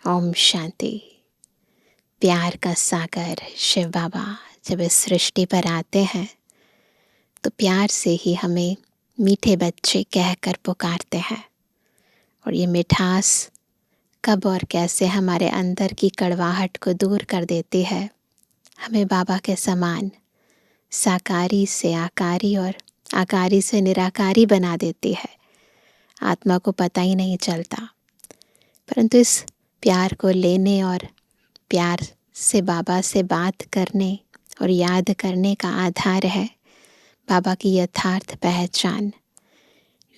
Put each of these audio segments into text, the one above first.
ओम शांति। प्यार का सागर शिव बाबा जब इस सृष्टि पर आते हैं तो प्यार से ही हमें मीठे बच्चे कहकर पुकारते हैं। और ये मिठास कब और कैसे हमारे अंदर की कड़वाहट को दूर कर देती है, हमें बाबा के समान साकारी से आकारी और आकारी से निराकारी बना देती है। आत्मा को पता ही नहीं चलता, परंतु इस प्यार को लेने और प्यार से बाबा से बात करने और याद करने का आधार है बाबा की यथार्थ पहचान।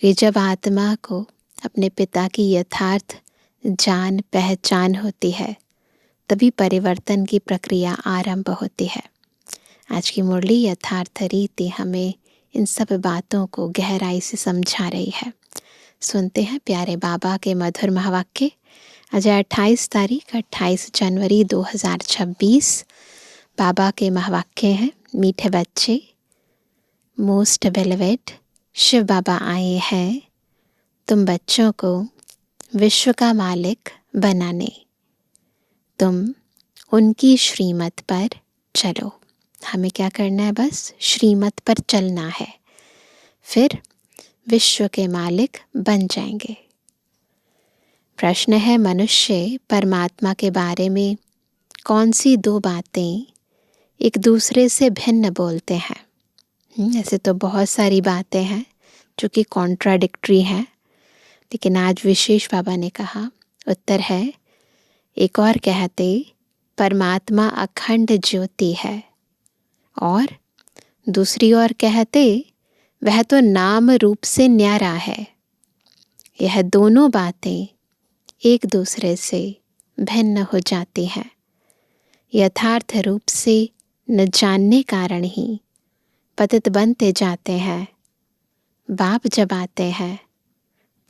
ये जब आत्मा को अपने पिता की यथार्थ जान पहचान होती है तभी परिवर्तन की प्रक्रिया आरंभ होती है। आज की मुरली यथार्थ रीति हमें इन सब बातों को गहराई से समझा रही है। सुनते हैं प्यारे बाबा के मधुर महावाक्य। आज 28 तारीख 28 जनवरी 2026। बाबा के महावाक्य हैं, मीठे बच्चे, मोस्ट बेलवेट, शिव बाबा आए हैं तुम बच्चों को विश्व का मालिक बनाने। तुम उनकी श्रीमत पर चलो। हमें क्या करना है? बस श्रीमत पर चलना है, फिर विश्व के मालिक बन जाएंगे। प्रश्न है, मनुष्य परमात्मा के बारे में कौन सी दो बातें एक दूसरे से भिन्न बोलते हैं? ऐसे तो बहुत सारी बातें हैं जो कि कॉन्ट्राडिक्टरी हैं, लेकिन आज विशेष बाबा ने कहा उत्तर है, एक और कहते परमात्मा अखंड ज्योति है, और दूसरी ओर कहते वह तो नाम रूप से न्यारा है। यह दोनों बातें एक दूसरे से भिन्न हो जाती हैं। यथार्थ रूप से न जानने कारण ही पतित बनते जाते हैं। बाप जब आते हैं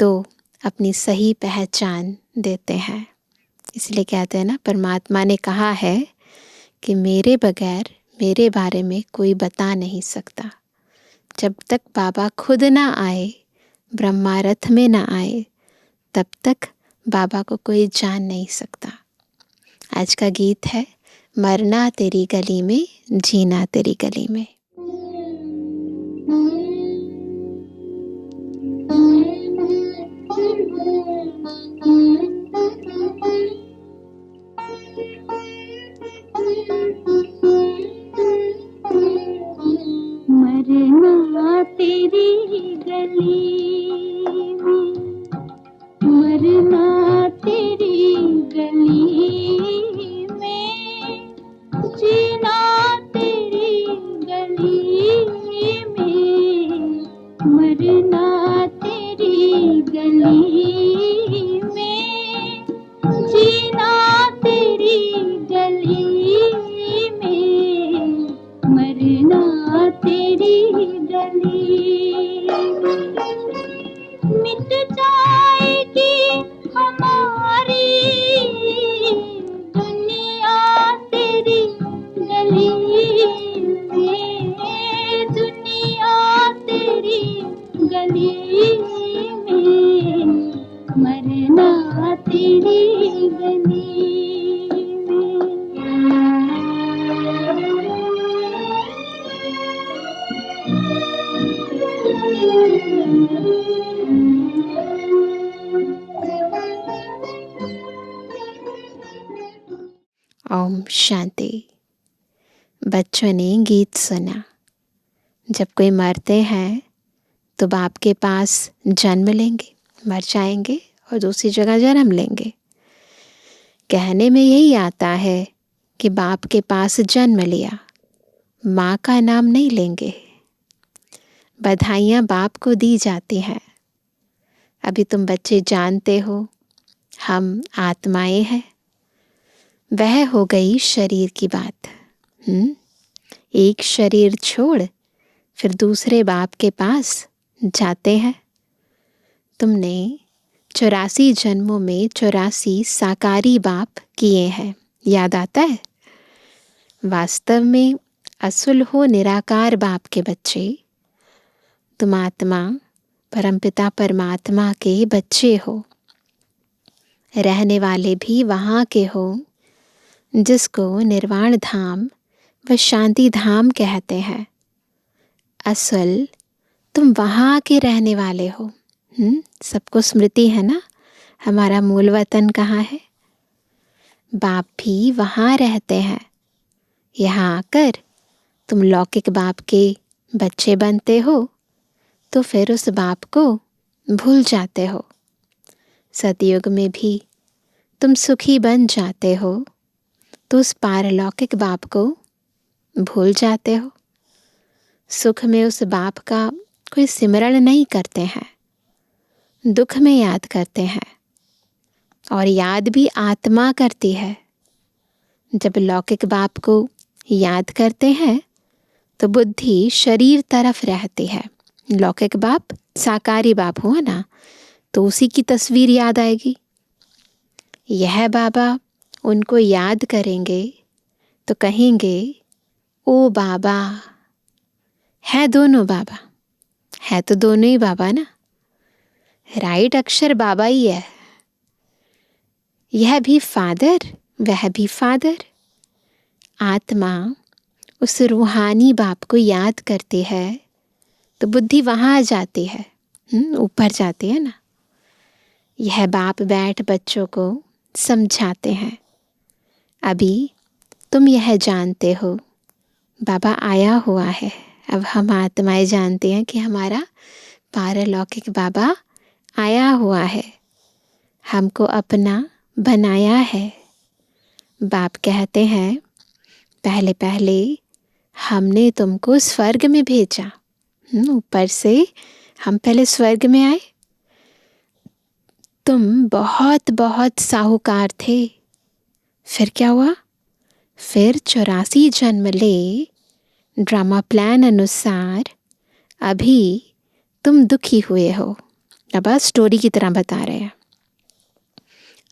तो अपनी सही पहचान देते हैं। इसलिए कहते हैं ना, परमात्मा ने कहा है कि मेरे बगैर मेरे बारे में कोई बता नहीं सकता। जब तक बाबा खुद ना आए, ब्रह्मा रथ में ना आए, तब तक बाबा को कोई जान नहीं सकता। आज का गीत है, मरना तेरी गली में, जीना तेरी गली में। मरना तेरी गली में, मरना तेरी गली में, जीना तेरी गली में, मरना तेरी गली में, जीना तेरी गली में, मरना तेरी गली में। मिट जाएगी हमारी दुनिया तेरी गली में, दुनिया तेरी गली में, मरना तेरी गली ओम शांति। बच्चों ने गीत सुना। जब कोई मरते हैं तो बाप के पास जन्म लेंगे, मर जाएंगे और दूसरी जगह जन्म लेंगे। कहने में यही आता है कि बाप के पास जन्म लिया, माँ का नाम नहीं लेंगे। बधाइयाँ बाप को दी जाती हैं। अभी तुम बच्चे जानते हो हम आत्माएं हैं। वह हो गई शरीर की बात। एक शरीर छोड़ फिर दूसरे बाप के पास जाते हैं। तुमने 84 जन्मों में 84 साकारी बाप किए हैं, याद आता है? वास्तव में असुल हो निराकार बाप के बच्चे। तुम आत्मा परमपिता परमात्मा के बच्चे हो। रहने वाले भी वहाँ के हो, जिसको निर्वाण धाम व शांति धाम कहते हैं। असल तुम वहाँ के रहने वाले हो। सबको स्मृति है ना, हमारा मूल वतन कहाँ है। बाप भी वहाँ रहते हैं। यहाँ आकर तुम लौकिक बाप के बच्चे बनते हो तो फिर उस बाप को भूल जाते हो। सतयुग में भी तुम सुखी बन जाते हो तो उस पारलौकिक बाप को भूल जाते हो। सुख में उस बाप का कोई सिमरण नहीं करते हैं, दुख में याद करते हैं, और याद भी आत्मा करती है। जब लौकिक बाप को याद करते हैं तो बुद्धि शरीर तरफ रहती है। लौकिक बाप साकारी बाप हुआ ना, तो उसी की तस्वीर याद आएगी। यह बाबा उनको याद करेंगे तो कहेंगे ओ बाबा। है दोनों बाबा, है तो दोनों ही बाबा ना। राइट अक्षर बाबा ही है। यह भी फादर, वह भी फादर। आत्मा उस रूहानी बाप को याद करती है तो बुद्धि वहाँ आ जाती है, ऊपर जाती है ना। यह बाप बैठ बच्चों को समझाते हैं। अभी तुम यह जानते हो बाबा आया हुआ है। अब हम आत्माएं जानते हैं कि हमारा पारलौकिक बाबा आया हुआ है, हमको अपना बनाया है। बाप कहते हैं पहले पहले हमने तुमको स्वर्ग में भेजा। ऊपर से हम पहले स्वर्ग में आए। तुम बहुत बहुत साहूकार थे। फिर क्या हुआ? फिर 84 जन्म ले ड्रामा प्लान अनुसार अभी तुम दुखी हुए हो। अब स्टोरी की तरह बता रहे हैं।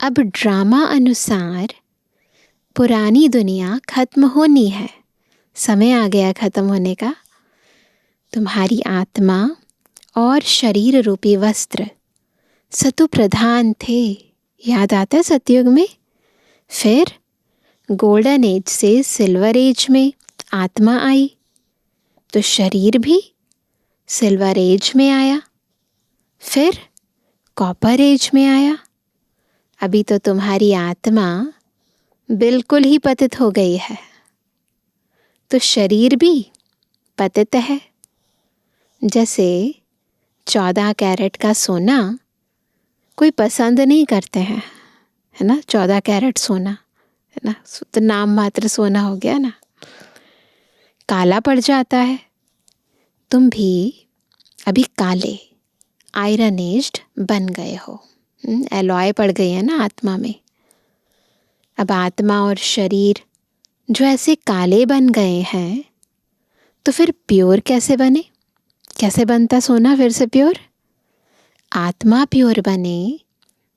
अब ड्रामा अनुसार पुरानी दुनिया खत्म होनी है, समय आ गया खत्म होने का। तुम्हारी आत्मा और शरीर रूपी वस्त्र सतु प्रधान थे, याद आता है सतयुग में। फिर गोल्डन एज से सिल्वर एज में आत्मा आई तो शरीर भी सिल्वर एज में आया, फिर कॉपर एज में आया। अभी तो तुम्हारी आत्मा बिल्कुल ही पतित हो गई है तो शरीर भी पतित है। जैसे 14 कैरेट का सोना कोई पसंद नहीं करते हैं, है ना। 14 कैरेट सोना, है ना, तो नाम मात्र सोना हो गया ना, काला पड़ जाता है। तुम भी अभी काले आयरन एज्ड बन गए हो, एलॉय पड़ गई है ना आत्मा में। अब आत्मा और शरीर जो ऐसे काले बन गए हैं तो फिर प्योर कैसे बने? कैसे बनता सोना फिर से प्योर? आत्मा प्योर बने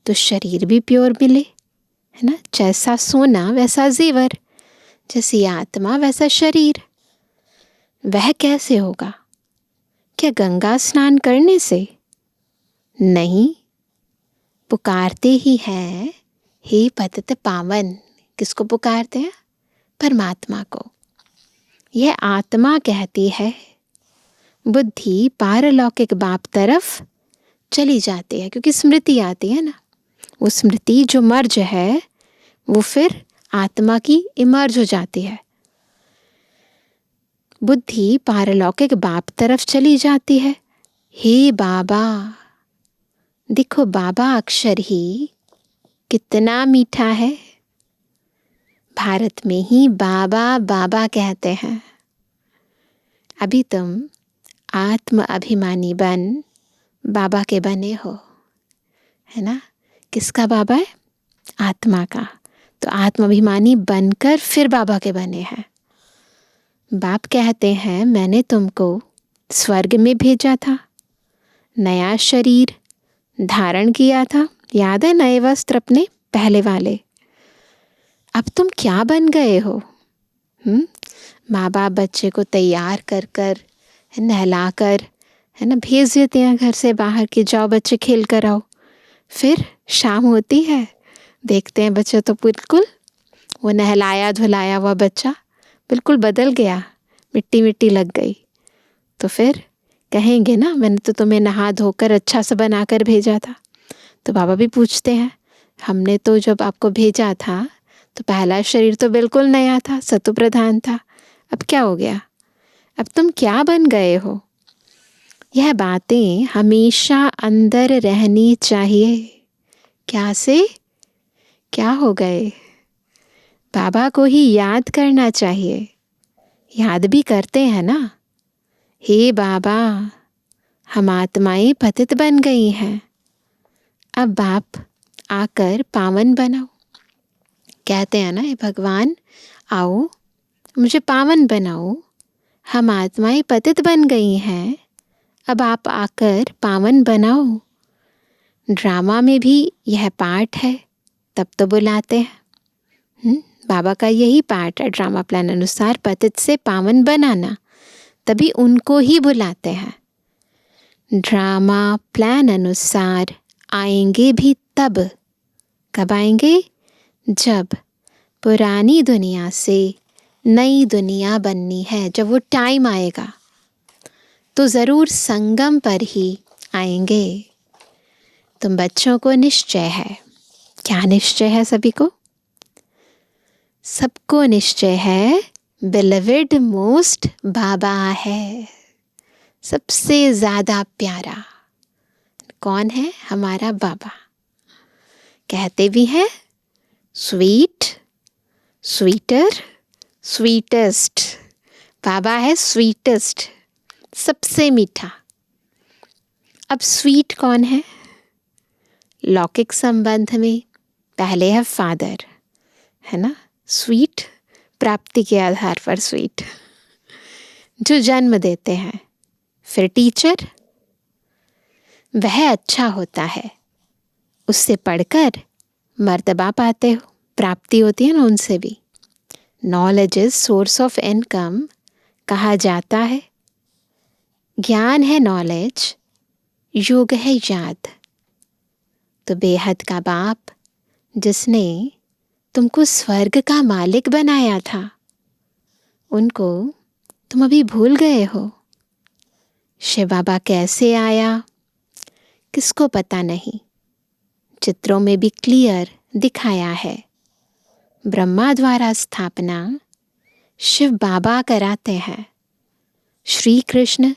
तो शरीर भी प्योर मिले, है ना। जैसा सोना वैसा जेवर, जैसी आत्मा वैसा शरीर। वह कैसे होगा? क्या गंगा स्नान करने से? नहीं, पुकारते ही हैं हे पतित पावन। किसको पुकारते हैं? परमात्मा को। यह आत्मा कहती है। बुद्धि पारलौकिक बाप तरफ चली जाती है क्योंकि स्मृति आती है ना। वो स्मृति जो मर्ज है वो फिर आत्मा की इमर्ज हो जाती है। बुद्धि पारलौकिक बाप तरफ चली जाती है। हे बाबा, देखो बाबा अक्षर ही कितना मीठा है। भारत में ही बाबा बाबा कहते हैं। अभी तुम आत्म अभिमानी बन बाबा के बने हो, है ना। किसका बाबा है? आत्मा का। तो आत्म अभिमानी बनकर फिर बाबा के बने हैं। बाप कहते हैं मैंने तुमको स्वर्ग में भेजा था, नया शरीर धारण किया था, याद है, नए वस्त्र अपने पहले वाले। अब तुम क्या बन गए हो? माँ बाप बच्चे को तैयार कर कर नहला कर, है ना, भेज देते हैं घर से बाहर कि जाओ बच्चे खेल कर आओ। फिर शाम होती है देखते हैं बच्चा तो बिल्कुल वो नहलाया धुलाया हुआ बच्चा बिल्कुल बदल गया, मिट्टी मिट्टी लग गई। तो फिर कहेंगे ना, मैंने तो तुम्हें नहा धोकर अच्छा सा बना कर भेजा था। तो बाबा भी पूछते हैं, हमने तो जब आपको भेजा था तो पहला शरीर तो बिल्कुल नया था, सत्व प्रधान था, अब क्या हो गया, अब तुम क्या बन गए हो। यह बातें हमेशा अंदर रहनी चाहिए। क्या से क्या हो गए, बाबा को ही याद करना चाहिए। याद भी करते हैं ना, हे बाबा हम आत्माएं पतित बन गई हैं, अब आप आकर पावन बनाओ। कहते हैं ना, हे भगवान आओ मुझे पावन बनाओ, हम आत्माएं पतित बन गई हैं, अब आप आकर पावन बनाओ। ड्रामा में भी यह पार्ट है, तब तो बुलाते हैं। बाबा का यही पार्ट है ड्रामा प्लान अनुसार, पतित से पावन बनाना, तभी उनको ही बुलाते हैं। ड्रामा प्लान अनुसार आएंगे भी तब, कब आएंगे, जब पुरानी दुनिया से नई दुनिया बननी है, जब वो टाइम आएगा तो ज़रूर संगम पर ही आएंगे। तुम बच्चों को निश्चय है, क्या निश्चय है सभी को, सबको निश्चय है बिलवेड मोस्ट बाबा है, सबसे ज़्यादा प्यारा कौन है, हमारा बाबा। कहते भी हैं स्वीट स्वीटर स्वीटेस्ट, बाबा है स्वीटेस्ट, सबसे मीठा। अब स्वीट कौन है, लौकिक संबंध में पहले है फादर, है ना, स्वीट प्राप्ति के आधार पर स्वीट जो जन्म देते हैं, फिर टीचर, वह अच्छा होता है, उससे पढ़कर मर्तबा पाते हो, प्राप्ति होती है ना उनसे भी। Knowledge is source of income कहा जाता है, ज्ञान है नॉलेज, योग है याद। तो बेहद का बाप जिसने तुमको स्वर्ग का मालिक बनाया था, उनको तुम अभी भूल गए हो। शिव बाबा कैसे आया किसको पता नहीं, चित्रों में भी क्लियर दिखाया है। ब्रह्मा द्वारा स्थापना शिव बाबा कराते हैं। श्री कृष्ण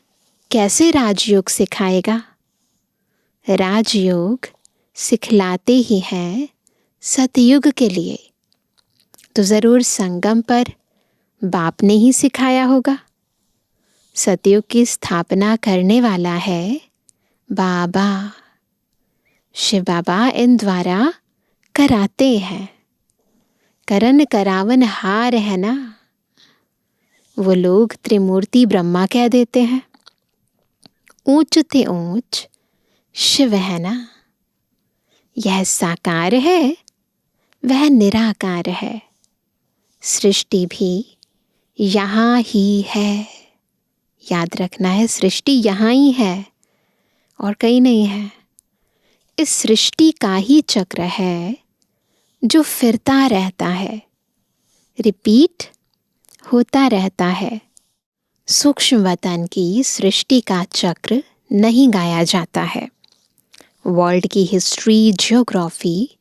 कैसे राजयोग सिखाएगा, राजयोग सिखलाते ही हैं सतयुग के लिए, तो ज़रूर संगम पर बाप ने ही सिखाया होगा। सतयुग की स्थापना करने वाला है बाबा, शिव बाबा इन द्वारा कराते हैं। करन करावन हार है ना, वो लोग त्रिमूर्ति ब्रह्मा कह देते हैं, ऊंच ते ऊंच शिव है ना। यह साकार है, वह निराकार है, सृष्टि भी यहाँ ही है। याद रखना है, सृष्टि यहाँ ही है और कहीं नहीं है। इस सृष्टि का ही चक्र है जो फिरता रहता है, रिपीट होता रहता है। सूक्ष्म वतन की सृष्टि का चक्र नहीं गाया जाता है। वर्ल्ड की हिस्ट्री, ज्योग्राफी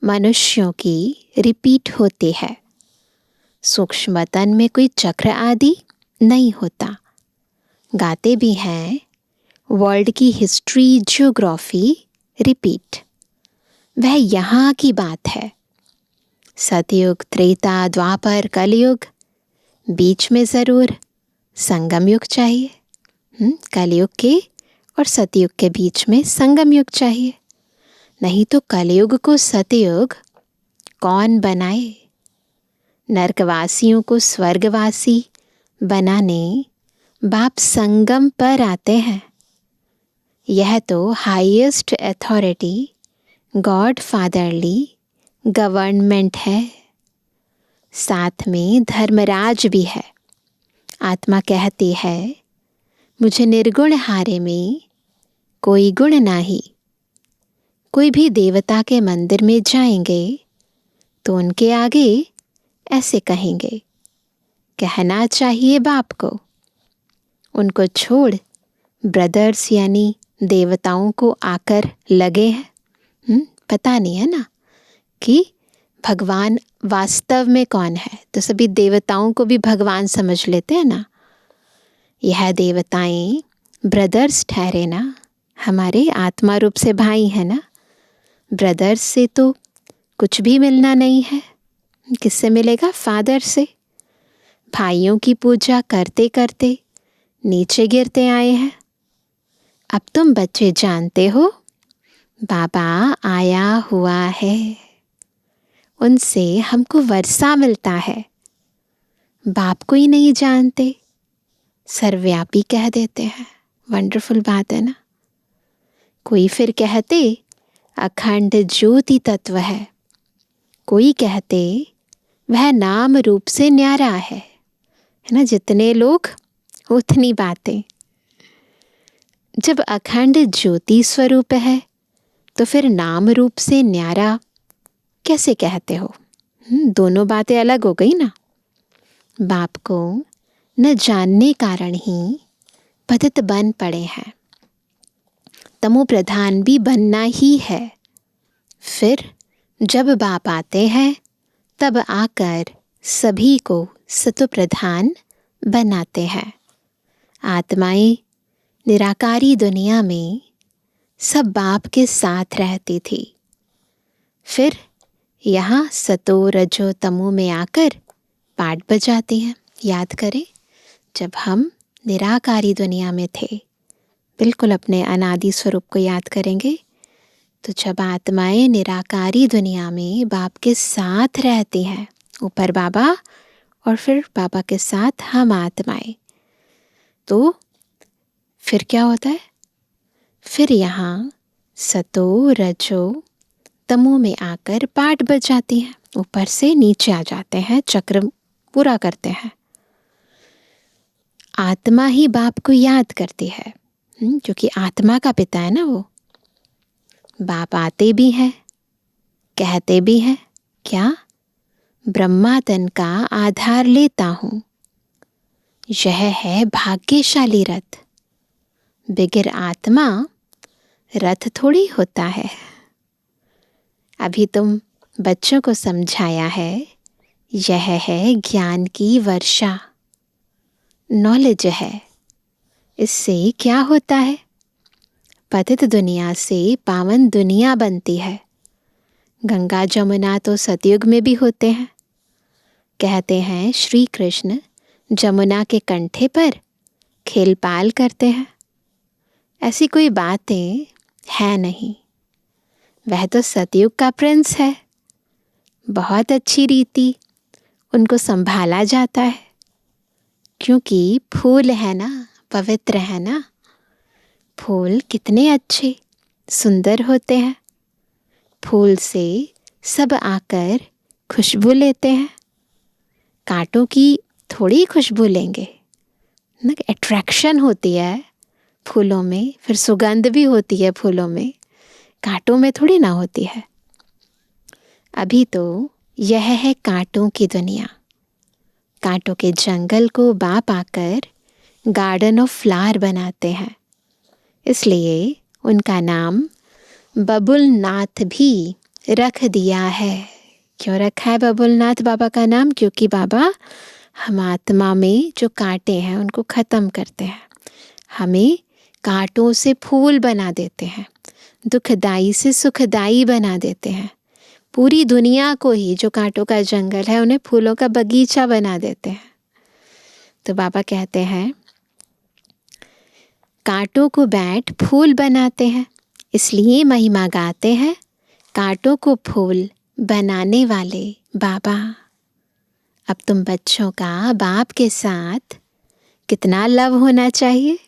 मनुष्यों की रिपीट होती है। सूक्ष्म वतन में कोई चक्र आदि नहीं होता। गाते भी हैं वर्ल्ड की हिस्ट्री, ज्योग्राफी रिपीट, वह यहाँ की बात है। सतयुग, त्रेता, द्वापर, कलयुग, बीच में ज़रूर संगम युग चाहिए। कलयुग के और सतयुग के बीच में संगम युग चाहिए, नहीं तो कलयुग को सतयुग कौन बनाए। नरकवासियों को स्वर्गवासी बनाने बाप संगम पर आते हैं। यह तो highest authority God fatherly government है, साथ में धर्मराज भी है। आत्मा कहती है मुझे निर्गुण हारे में कोई गुण नाही, कोई भी देवता के मंदिर में जाएंगे तो उनके आगे ऐसे कहेंगे, कहना चाहिए बाप को, उनको छोड़ ब्रदर्स यानी देवताओं को आकर लगे हैं। पता नहीं है ना कि भगवान वास्तव में कौन है, तो सभी देवताओं को भी भगवान समझ लेते हैं ना। यह देवताएं ब्रदर्स ठहरे ना, हमारे आत्मा रूप से भाई है ना। ब्रदर्स से तो कुछ भी मिलना नहीं है, किससे मिलेगा? फादर से। भाइयों की पूजा करते करते नीचे गिरते आए हैं। अब तुम बच्चे जानते हो बाबा आया हुआ है, उनसे हमको वर्षा मिलता है। बाप को ही नहीं जानते, सर्वव्यापी कह देते हैं। वंडरफुल बात है ना। कोई फिर कहते अखंड ज्योति तत्व है, कोई कहते वह नाम रूप से न्यारा है ना। जितने लोग उतनी बातें। जब अखंड ज्योति स्वरूप है तो फिर नाम रूप से न्यारा कैसे कहते हो? दोनों बातें अलग हो गई ना। बाप को न जानने कारण ही पतित बन पड़े हैं, तमो प्रधान भी बनना ही है। फिर जब बाप आते हैं तब आकर सभी को सतो प्रधान बनाते हैं। आत्माएं निराकारी दुनिया में सब बाप के साथ रहती थी, फिर यहाँ सतो रजो तमो में आकर पाठ बजाती हैं। याद करें, जब हम निराकारी दुनिया में थे, बिल्कुल अपने अनादि स्वरूप को याद करेंगे, तो जब आत्माएं निराकारी दुनिया में बाप के साथ रहती हैं, ऊपर बाबा और फिर बाबा के साथ हम आत्माएं, तो फिर क्या होता है? फिर यहाँ सतो रजो तमो में आकर पाठ बजाती हैं, ऊपर से नीचे आ जाते हैं, चक्र पूरा करते हैं। आत्मा ही बाप को याद करती है, क्योंकि आत्मा का पिता है ना वो। बाप आते भी हैं, कहते भी हैं, क्या? ब्रह्मा तन का आधार लेता हूँ, यह है भाग्यशाली रथ। बिगर आत्मा रथ थोड़ी होता है। अभी तुम बच्चों को समझाया है, यह है ज्ञान की वर्षा, नॉलेज है। इससे क्या होता है? पतित दुनिया से पावन दुनिया बनती है। गंगा जमुना तो सतयुग में भी होते हैं। कहते हैं श्री कृष्ण जमुना के कंठे पर खेल पाल करते हैं। ऐसी कोई बातें है नहीं, वह तो सतयुग का प्रिंस है। बहुत अच्छी रीति उनको संभाला जाता है, क्योंकि फूल है ना, पवित्र है ना। फूल कितने अच्छे सुंदर होते हैं, फूल से सब आकर खुशबू लेते हैं। कांटों की थोड़ी खुशबू लेंगे ना, अट्रैक्शन होती है फूलों में, फिर सुगंध भी होती है फूलों में, कांटों में थोड़ी ना होती है। अभी तो यह है कांटों की दुनिया। कांटों के जंगल को बाप आकर गार्डन ऑफ फ्लावर बनाते हैं, इसलिए उनका नाम बबुलनाथ भी रख दिया है। क्यों रखा है बबुलनाथ बाबा का नाम? क्योंकि बाबा हम आत्मा में जो कांटे हैं उनको ख़त्म करते हैं, हमें कांटों से फूल बना देते हैं, दुखदाई से सुखदाई बना देते हैं। पूरी दुनिया को ही, जो कांटों का जंगल है, उन्हें फूलों का बगीचा बना देते हैं। तो बाबा कहते हैं कांटों को बैठ फूल बनाते हैं, इसलिए महिमा गाते हैं कांटों को फूल बनाने वाले बाबा। अब तुम बच्चों का बाप के साथ कितना लव होना चाहिए।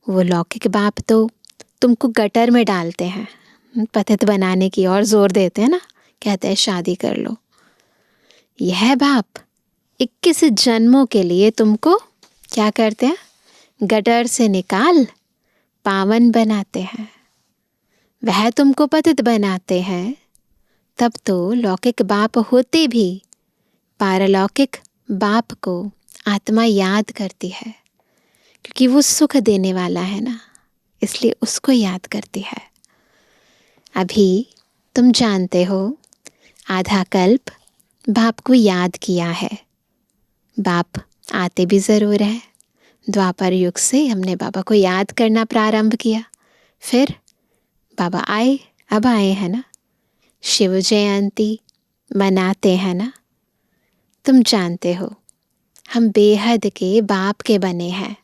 वो लौकिक बाप तो तुमको गटर में डालते हैं, पतित बनाने की और जोर देते हैं ना, कहते हैं शादी कर लो। यह बाप 21 जन्मों के लिए तुमको क्या करते हैं? गटर से निकाल पावन बनाते हैं। वह तुमको पतित बनाते हैं, तब तो लौकिक बाप होते भी पारलौकिक बाप को आत्मा याद करती है, क्योंकि वो सुख देने वाला है ना, इसलिए उसको याद करती है। अभी तुम जानते हो, आधा कल्प बाप को याद किया है। बाप आते भी ज़रूर है। द्वापर युग से हमने बाबा को याद करना प्रारंभ किया, फिर बाबा आए, अब आए हैं ना, शिव जयंती मनाते हैं ना। तुम जानते हो हम बेहद के बाप के बने हैं।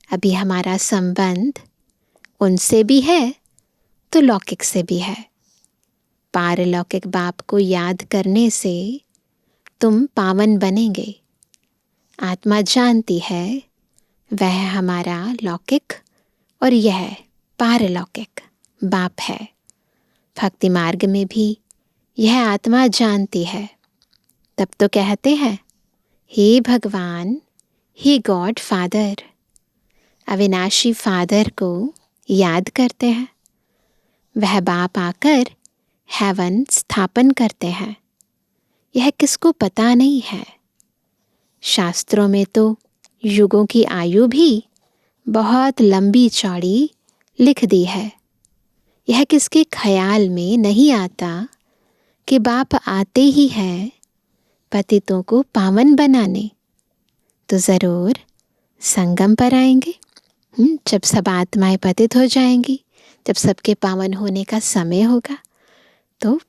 अभी हमारा संबंध उनसे भी है तो लौकिक से भी है। पारलौकिक बाप को याद करने से तुम पावन बनेंगे। आत्मा जानती है वह हमारा लौकिक और यह पारलौकिक बाप है। भक्ति मार्ग में भी यह आत्मा जानती है। तब तो कहते हैं, हे भगवान, हे गॉड फादर। अविनाशी फादर को याद करते हैं। वह बाप आकर हेवन स्थापन करते हैं। यह किसको पता नहीं है। शास्त्रों में तो युगों की आयु भी बहुत लंबी चौड़ी लिख दी है। यह किसके ख्याल में नहीं आता कि बाप आते ही हैं पतितों को पावन बनाने। तो ज़रूर संगम पर आएंगे। जब सब आत्माएं पतित हो जाएंगी, जब सबके पावन होने का समय होगा, तो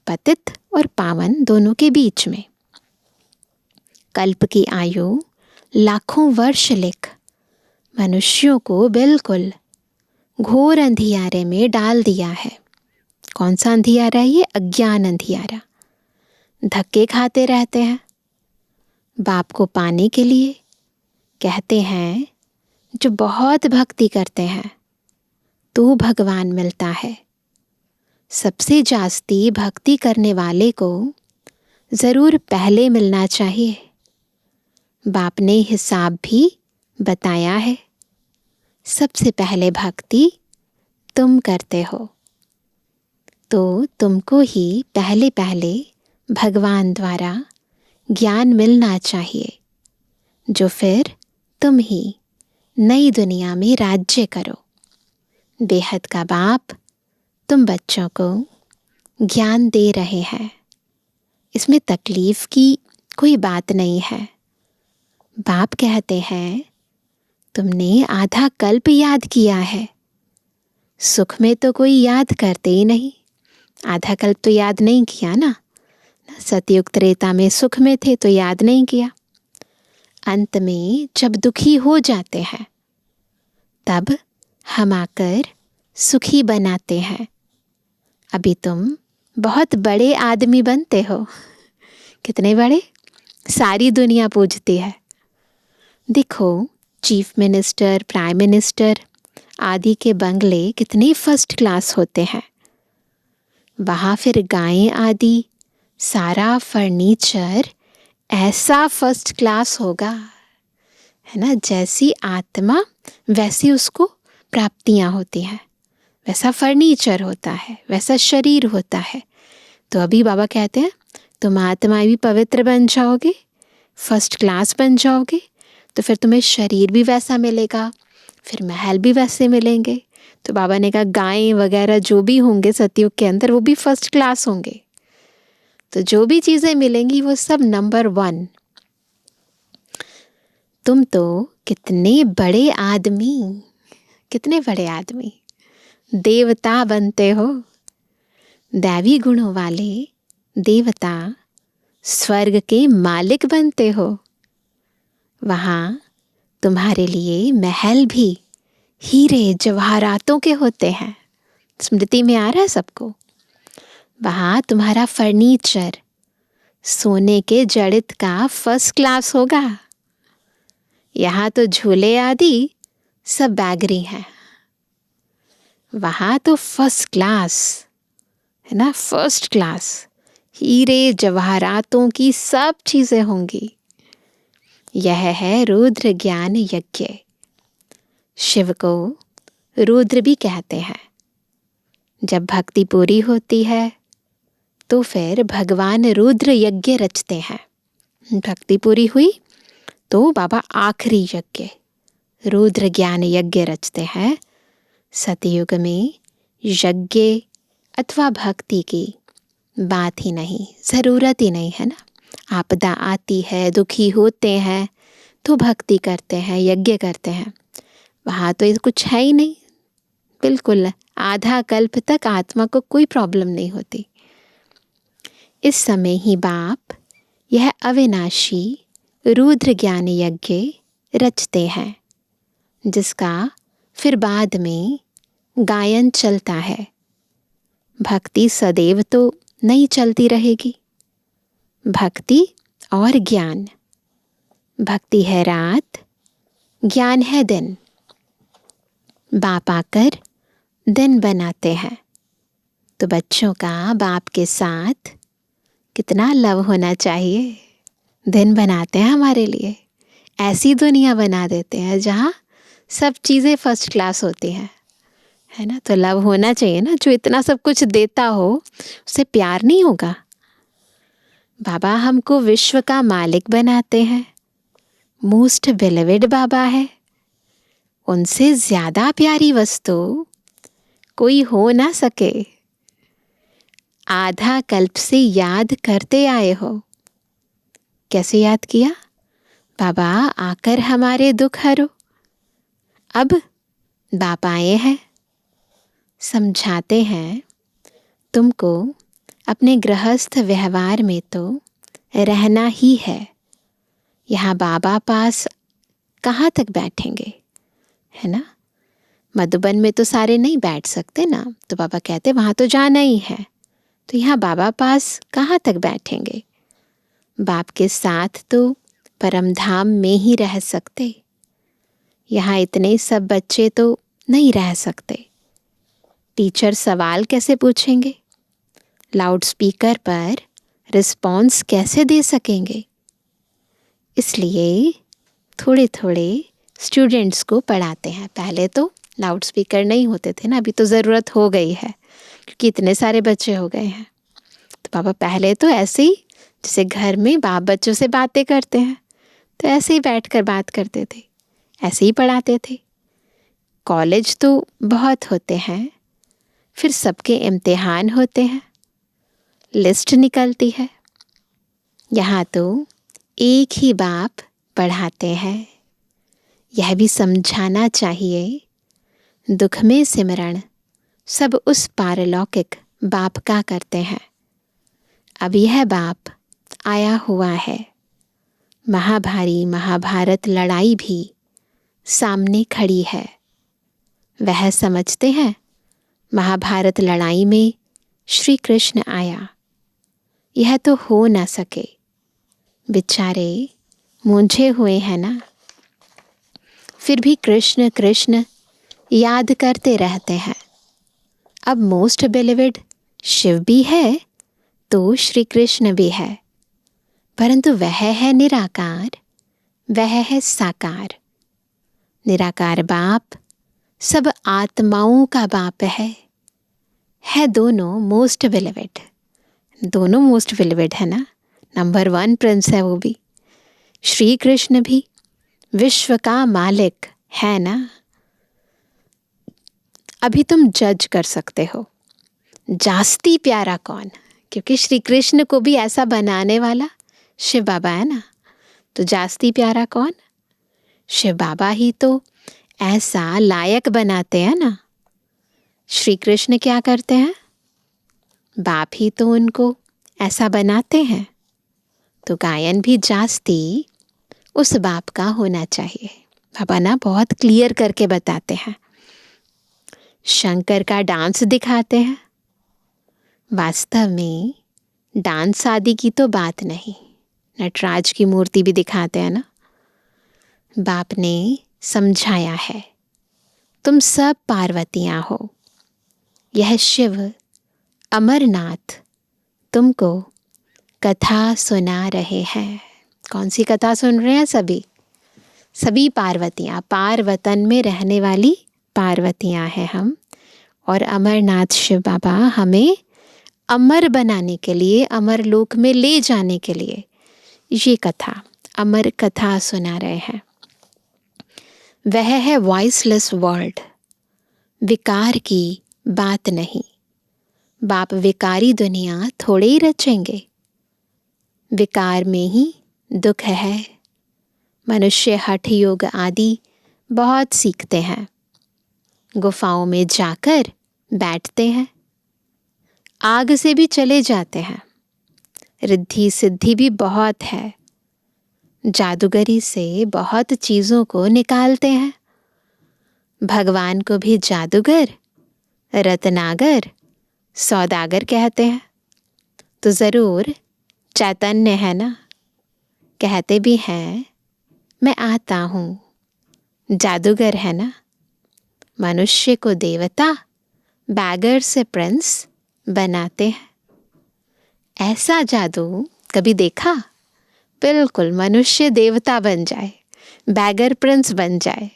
पतित और पावन दोनों के बीच में कल्प की आयु लाखों वर्ष लिख मनुष्यों को बिल्कुल घोर अंधियारे में डाल दिया है। कौन सा अंधियारा है ये? अज्ञान अंधियारा। धक्के खाते रहते हैं बाप को पाने के लिए। कहते हैं जो बहुत भक्ति करते हैं तो भगवान मिलता है। सबसे जास्ती भक्ति करने वाले को ज़रूर पहले मिलना चाहिए। बाप ने हिसाब भी बताया है। सबसे पहले भक्ति तुम करते हो, तो तुमको ही पहले पहले भगवान द्वारा ज्ञान मिलना चाहिए, जो फिर तुम ही नई दुनिया में राज्य करो। बेहद का बाप तुम बच्चों को ज्ञान दे रहे हैं। इसमें तकलीफ की कोई बात नहीं है। बाप कहते हैं तुमने आधा कल्प याद किया है। सुख में तो कोई याद करते ही नहीं। आधा कल्प तो याद नहीं किया ना। सतयुग त्रेता में सुख में थे तो याद नहीं किया। अंत में जब दुखी हो जाते हैं तब हम आकर सुखी बनाते हैं। अभी तुम बहुत बड़े आदमी बनते हो। कितने बड़े? सारी दुनिया पूजती है। देखो, चीफ मिनिस्टर, प्राइम मिनिस्टर आदि के बंगले कितने फर्स्ट क्लास होते हैं। वहाँ फिर गायें आदि सारा फर्नीचर ऐसा फर्स्ट क्लास होगा, है ना। जैसी आत्मा वैसी उसको प्राप्तियाँ होती हैं, वैसा फर्नीचर होता है, वैसा शरीर होता है। तो अभी बाबा कहते हैं तुम आत्मा भी पवित्र बन जाओगे, फर्स्ट क्लास बन जाओगे, तो फिर तुम्हें शरीर भी वैसा मिलेगा, फिर महल भी वैसे मिलेंगे। तो बाबा ने कहा गायें वगैरह जो भी होंगे सतयुग के अंदर वो भी फर्स्ट क्लास होंगे। तो जो भी चीज़ें मिलेंगी वो सब नंबर 1। तुम तो कितने बड़े आदमी, कितने बड़े आदमी, देवता बनते हो। दैवी गुणों वाले देवता स्वर्ग के मालिक बनते हो। वहाँ तुम्हारे लिए महल भी हीरे जवाहरातों के होते हैं। स्मृति में आ रहा है सबको। वहाँ तुम्हारा फर्नीचर सोने के जड़ित का फर्स्ट क्लास होगा। यहाँ तो झूले आदि सब बैगरी हैं। वहाँ तो फर्स्ट क्लास है ना, फर्स्ट क्लास हीरे जवाहरातों की सब चीज़ें होंगी। यह है रुद्र ज्ञान यज्ञ। शिव को रुद्र भी कहते हैं। जब भक्ति पूरी होती है तो फिर भगवान रुद्र यज्ञ रचते हैं। भक्ति पूरी हुई तो बाबा आखिरी यज्ञ रुद्र ज्ञान यज्ञ रचते हैं। सतयुग में यज्ञ अथवा भक्ति की बात ही नहीं, ज़रूरत ही नहीं है ना। आपदा आती है, दुखी होते हैं तो भक्ति करते हैं, यज्ञ करते हैं। वहाँ तो ये कुछ है ही नहीं, बिल्कुल आधा कल्प तक आत्मा को कोई प्रॉब्लम नहीं होती। इस समय ही बाप यह अविनाशी रुद्र ज्ञान यज्ञ रचते हैं, जिसका फिर बाद में गायन चलता है। भक्ति सदैव तो नहीं चलती रहेगी। भक्ति और ज्ञान, भक्ति है रात, ज्ञान है दिन। बाप आकर दिन बनाते हैं। तो बच्चों का बाप के साथ कितना लव होना चाहिए। दिन बनाते हैं हमारे लिए, ऐसी दुनिया बना देते हैं जहाँ सब चीज़ें फर्स्ट क्लास होती हैं, है ना। तो लव होना चाहिए ना। जो इतना सब कुछ देता हो उसे प्यार नहीं होगा। बाबा हमको विश्व का मालिक बनाते हैं। मोस्ट बिलीवेड बाबा है। उनसे ज़्यादा प्यारी वस्तु कोई हो ना सके। आधा कल्प से याद करते आए हो। कैसे याद किया? बाबा आकर हमारे दुख हरो। अब बाप आए हैं, समझाते हैं तुमको अपने गृहस्थ व्यवहार में तो रहना ही है। यहाँ बाबा पास कहाँ तक बैठेंगे, है ना। मधुबन में तो सारे नहीं बैठ सकते ना, तो बाबा कहते वहाँ तो जाना ही है। तो यहाँ बाबा पास कहाँ तक बैठेंगे। बाप के साथ तो परम धाम में ही रह सकते। यहाँ इतने सब बच्चे तो नहीं रह सकते। टीचर सवाल कैसे पूछेंगे, लाउड स्पीकर पर रिस्पॉन्स कैसे दे सकेंगे। इसलिए थोड़े थोड़े स्टूडेंट्स को पढ़ाते हैं। पहले तो लाउड स्पीकर नहीं होते थे ना, अभी तो ज़रूरत हो गई है क्योंकि इतने सारे बच्चे हो गए हैं। तो पापा पहले तो ऐसे ही, जैसे घर में बाप बच्चों से बातें करते हैं, तो ऐसे ही बैठकर बात करते थे, ऐसे ही पढ़ाते थे। कॉलेज तो बहुत होते हैं, फिर सबके इम्तिहान होते हैं, लिस्ट निकलती है। यहाँ तो एक ही बाप पढ़ाते हैं। यह भी समझाना चाहिए, दुख में सिमरण सब उस पारलौकिक बाप का करते हैं। अब यह बाप आया हुआ है। महाभारी महाभारत लड़ाई भी सामने खड़ी है। वह समझते हैं महाभारत लड़ाई में श्री कृष्ण आया, यह तो हो ना सके। बेचारे मूंझे हुए हैं ना, फिर भी कृष्ण कृष्ण याद करते रहते हैं। अब मोस्ट बिलीवेड शिव भी है तो श्री कृष्ण भी है, परंतु वह है निराकार, वह है साकार। निराकार बाप सब आत्माओं का बाप है दोनों मोस्ट बिलीवेड। दोनों मोस्ट बिलीवेड है ना, नंबर 1 प्रिंस है वो भी। श्री कृष्ण भी विश्व का मालिक है ना। अभी तुम जज कर सकते हो जास्ती प्यारा कौन, क्योंकि श्री कृष्ण को भी ऐसा बनाने वाला शिव बाबा है ना। तो जास्ती प्यारा कौन? शिव बाबा ही तो ऐसा लायक बनाते हैं ना। श्री कृष्ण क्या करते हैं? बाप ही तो उनको ऐसा बनाते हैं। तो गायन भी जास्ती उस बाप का होना चाहिए। बाबा ना बहुत क्लियर करके बताते हैं। शंकर का डांस दिखाते हैं, वास्तव में डांस आदि की तो बात नहीं। नटराज की मूर्ति भी दिखाते हैं ना। बाप ने समझाया है, तुम सब पार्वतियाँ हो। यह शिव अमरनाथ तुमको कथा सुना रहे हैं। कौन सी कथा सुन रहे हैं? सभी पार्वतियाँ, पार्वतन में रहने वाली पार्वतियाँ हैं हम। और अमरनाथ शिव बाबा हमें अमर बनाने के लिए, अमर लोक में ले जाने के लिए ये कथा, अमर कथा सुना रहे हैं। वह है वॉइसलेस वर्ल्ड, विकार की बात नहीं। बाप विकारी दुनिया थोड़े ही रचेंगे, विकार में ही दुख है। मनुष्य हठ योग आदि बहुत सीखते हैं, गुफाओं में जाकर बैठते हैं, आग से भी चले जाते हैं। रिद्धि सिद्धि भी बहुत है, जादूगरी से बहुत चीज़ों को निकालते हैं। भगवान को भी जादूगर, रत्नागर, सौदागर कहते हैं। तो ज़रूर चैतन्य है ना। कहते भी हैं मैं आता हूँ, जादूगर है ना। मनुष्य को देवता, बैगर से प्रिंस बनाते हैं। ऐसा जादू कभी देखा? बिल्कुल, मनुष्य देवता बन जाए, बैगर प्रिंस बन जाए,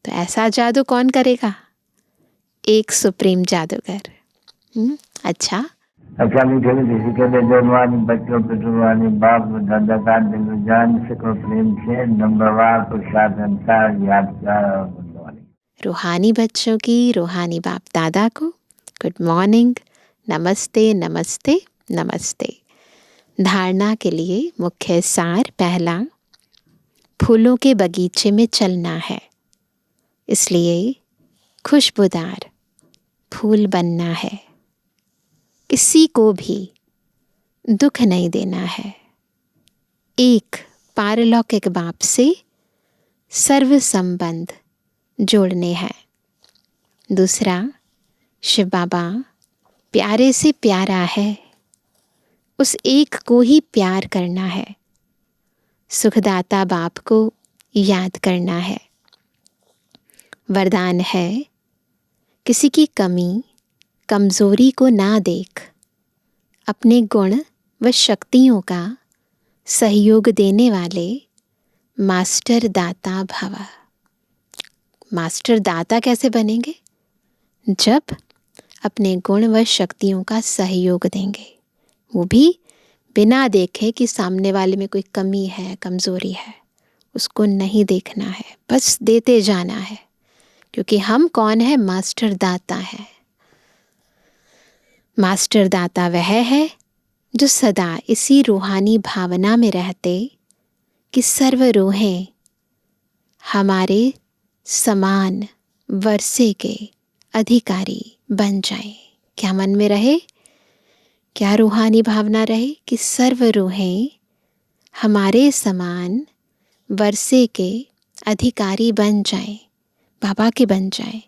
तो ऐसा जादू कौन करेगा? एक सुप्रीम जादूगर। अच्छा, मीठे मीठे के जवानी बच्चों पे जुबानी बाप दादा का दिल जान से को प्रेम से नंबरवार प्रसाद अंसार याद कर। रूहानी बच्चों की रूहानी बाप दादा को गुड मॉर्निंग, नमस्ते नमस्ते नमस्ते। धारणा के लिए मुख्य सार पहला, फूलों के बगीचे में चलना है, इसलिए खुशबूदार फूल बनना है। किसी को भी दुख नहीं देना है। एक पारलौकिक बाप से सर्व संबंध जोड़ने हैं। दूसरा, शिव बाबा प्यारे से प्यारा है, उस एक को ही प्यार करना है। सुखदाता बाप को याद करना है। वरदान है, किसी की कमी कमजोरी को ना देख, अपने गुण व शक्तियों का सहयोग देने वाले मास्टर दाता भव। मास्टर दाता कैसे बनेंगे? जब अपने गुण व शक्तियों का सहयोग देंगे, वो भी बिना देखे कि सामने वाले में कोई कमी है, कमजोरी है, उसको नहीं देखना है, बस देते जाना है। क्योंकि हम कौन है? मास्टर दाता है। मास्टर दाता वह है जो सदा इसी रूहानी भावना में रहते कि सर्व रूहें हमारे समान वर्षे के अधिकारी बन जाएं। क्या मन में रहे? क्या रूहानी भावना रहे कि सर्व रूहें हमारे समान वर्षे के अधिकारी बन जाएं, बाबा के बन जाएं।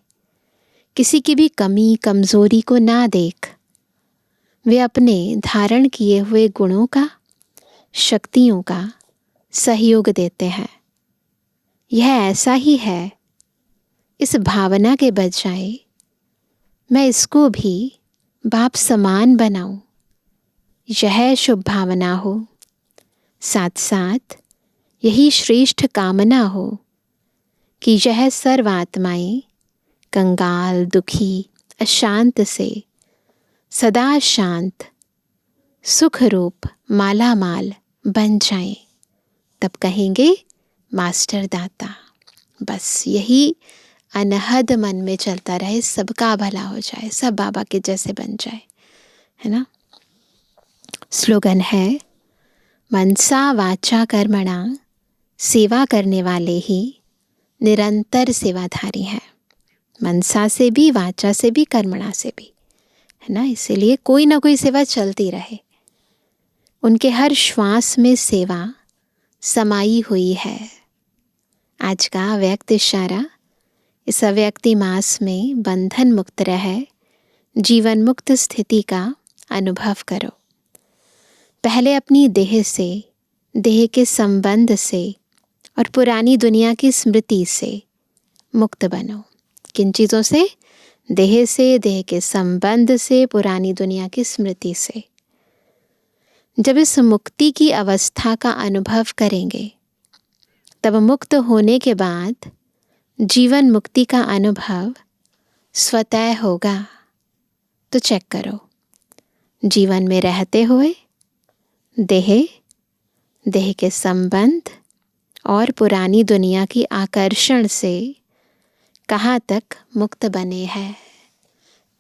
किसी की भी कमी कमजोरी को ना देख, वे अपने धारण किए हुए गुणों का, शक्तियों का सहयोग देते हैं। यह ऐसा ही है। इस भावना के बजाय मैं इसको भी बाप समान बनाऊं, यह शुभ भावना हो। साथ साथ यही श्रेष्ठ कामना हो कि यह सर्व आत्माएं कंगाल, दुखी, अशांत से सदा शांत, सुख रूप माला माल बन जाएं। तब कहेंगे मास्टर दाता। बस यही अनहद मन में चलता रहे, सबका भला हो जाए, सब बाबा के जैसे बन जाए, है ना। स्लोगन है, मनसा वाचा कर्मणा, सेवा करने वाले ही निरंतर सेवाधारी हैं। मनसा से भी, वाचा से भी, कर्मणा से भी, है ना। इसीलिए कोई ना कोई सेवा चलती रहे। उनके हर श्वास में सेवा समाई हुई है। आज का अव्यक्त इशारा, इस अव्यक्ति मास में बंधन मुक्त रहे, जीवन मुक्त स्थिति का अनुभव करो। पहले अपनी देह से, देह के संबंध से और पुरानी दुनिया की स्मृति से मुक्त बनो। किन चीज़ों से? देह से, देह के संबंध से, पुरानी दुनिया की स्मृति से। जब इस मुक्ति की अवस्था का अनुभव करेंगे, तब मुक्त होने के बाद जीवन मुक्ति का अनुभव स्वतः होगा। तो चेक करो, जीवन में रहते हुए देह के संबंध और पुरानी दुनिया की आकर्षण से कहाँ तक मुक्त बने हैं।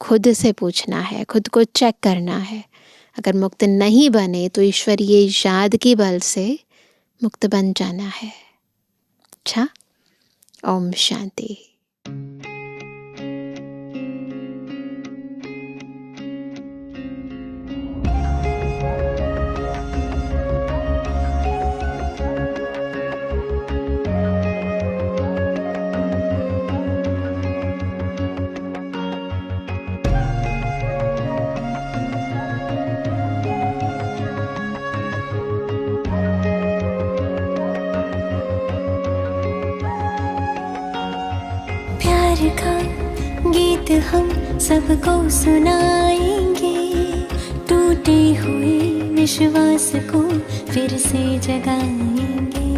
खुद से पूछना है, खुद को चेक करना है। अगर मुक्त नहीं बने तो ईश्वरीय याद की बल से मुक्त बन जाना है। अच्छा, ओम शांति। का गीत हम सबको सुनाएंगे, टूटे हुए विश्वास को फिर से जगाएंगे।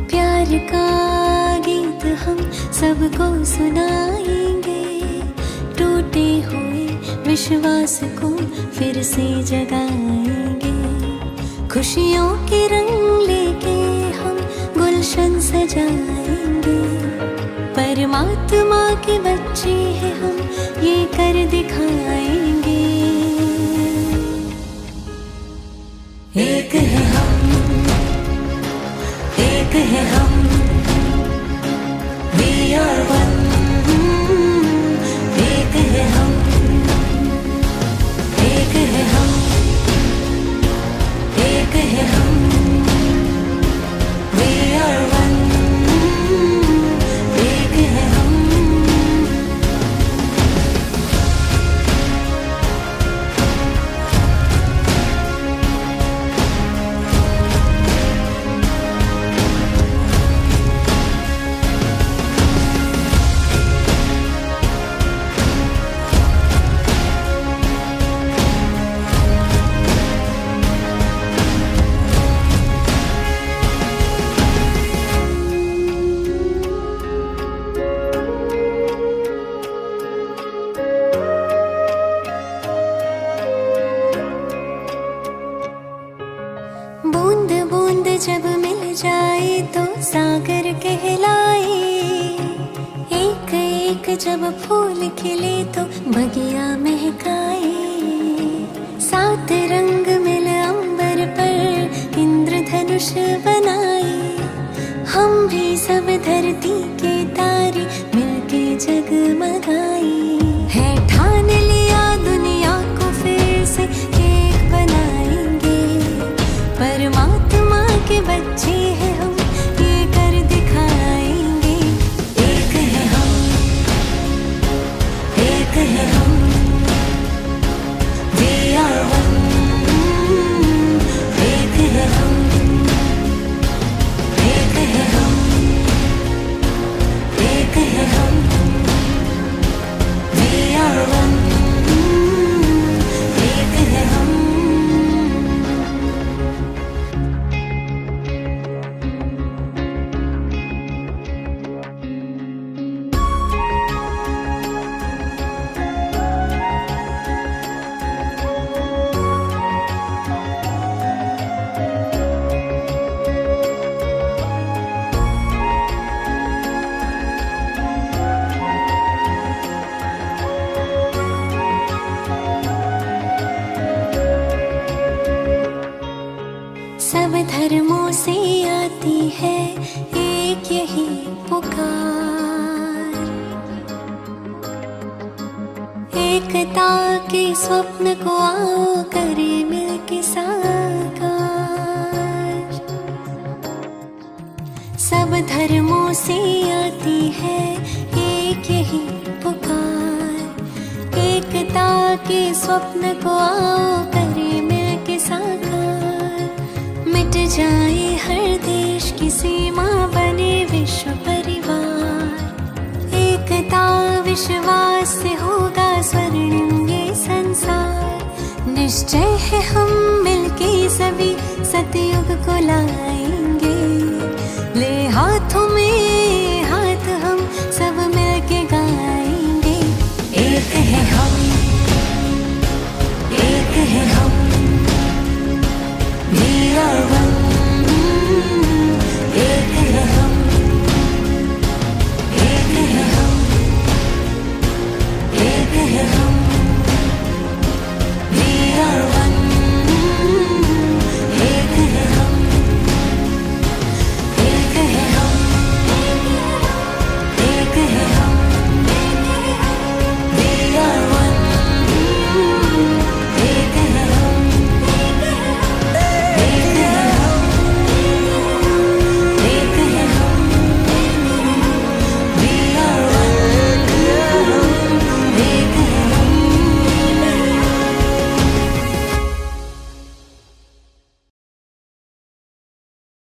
प्यार का गीत हम सबको सुनाएंगे, टूटे हुए विश्वास को फिर से जगाएंगे। खुशियों के रंग लेके हम गुलशन सजाएंगे। परमात्मा के बच्चे हैं हम, ये कर दिखाएंगे। एक है हम, एक है हम, We are one। एक है हम, एक है हम, एक है हम, We are one। जब मिल जाए तो सागर कहलाए, एक एक जब फूल खिले तो बगिया महकाए। सात रंग मिल अंबर पर इंद्रधनुष बनाए, हम भी सब धरती के तारे मिलके जगमगाए। है ठान लिया दुनिया को फिर से एक बनाएंगे। परमात्मा के बच्चे हैं हम, ये कर दिखाएंगे। एक है हम, एक है हम, We are one। एक है हम, एक है हम, एक है हम, We are one। एक है हम। सब धर्मों से आती है एक यही पुकार, एकता के स्वप्न को आओ करे मिलके साकार। सब धर्मों से आती है एक यही पुकार, एकता के स्वप्न को आओ करे मिलके साकार। मिट जाए हर देश की सीमा, बने विश्व परिवार। एकता विश्वास से होगा स्वर्णिम ये संसार। निश्चय है हम मिलके सभी सतयुग को लाएंगे, ले हाथों में